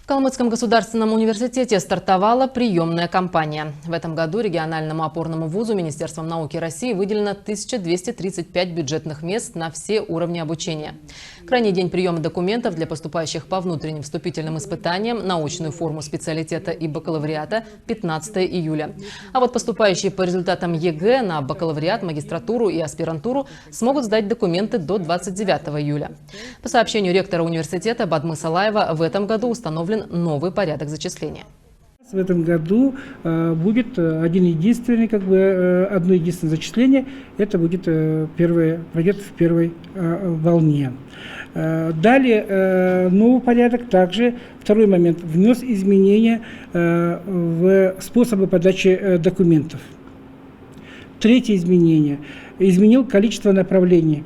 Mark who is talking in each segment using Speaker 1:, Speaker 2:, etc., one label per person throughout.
Speaker 1: Калмыцком государственном университете стартовала приемная кампания. В этом году региональному опорному вузу Министерством науки России выделено 1235 бюджетных мест на все уровни обучения. Крайний день приема документов для поступающих по внутренним вступительным испытаниям на очную форму специалитета и бакалавриата – 15 июля. А вот поступающие по результатам ЕГЭ на бакалавриат, магистратуру и аспирантуру смогут сдать документы до 29 июля. По сообщению ректора университета Бадмы Салаева, в этом году установлен новый порядок зачисления.
Speaker 2: В этом году будет одно единственное зачисление. Это будет пройдет в первой волне. Далее новый порядок также, второй момент, внес изменения в способы подачи документов. Третье изменение, изменил количество направлений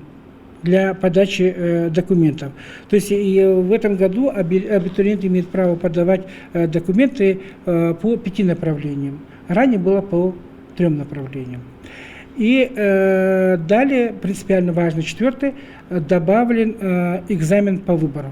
Speaker 2: для подачи документов. То есть и в этом году абитуриент имеет право подавать документы по 5 направлениям. Ранее было по 3 направлениям. И далее, принципиально важно, четвертый, добавлен экзамен по выбору.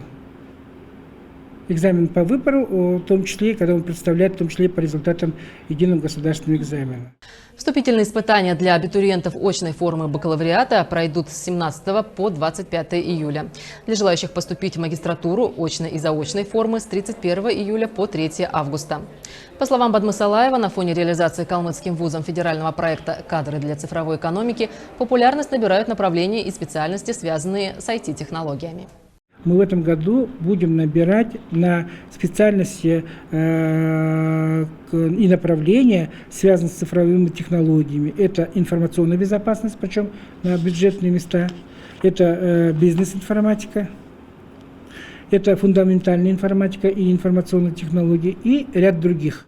Speaker 2: Экзамен по выбору, в том числе, когда он представляет, в том числе по результатам единого государственного экзамена.
Speaker 1: Вступительные испытания для абитуриентов очной формы бакалавриата пройдут с 17 по 25 июля. Для желающих поступить в магистратуру очной и заочной формы с 31 июля по 3 августа. По словам Бадмы Салаева, на фоне реализации Калмыцким вузом федерального проекта «Кадры для цифровой экономики» популярность набирают направления и специальности, связанные с IT-технологиями.
Speaker 2: Мы в этом году будем набирать на специальности и направления, связанные с цифровыми технологиями. Это информационная безопасность, причем на бюджетные места. Это бизнес-информатика. Это фундаментальная информатика и информационные технологии и ряд других.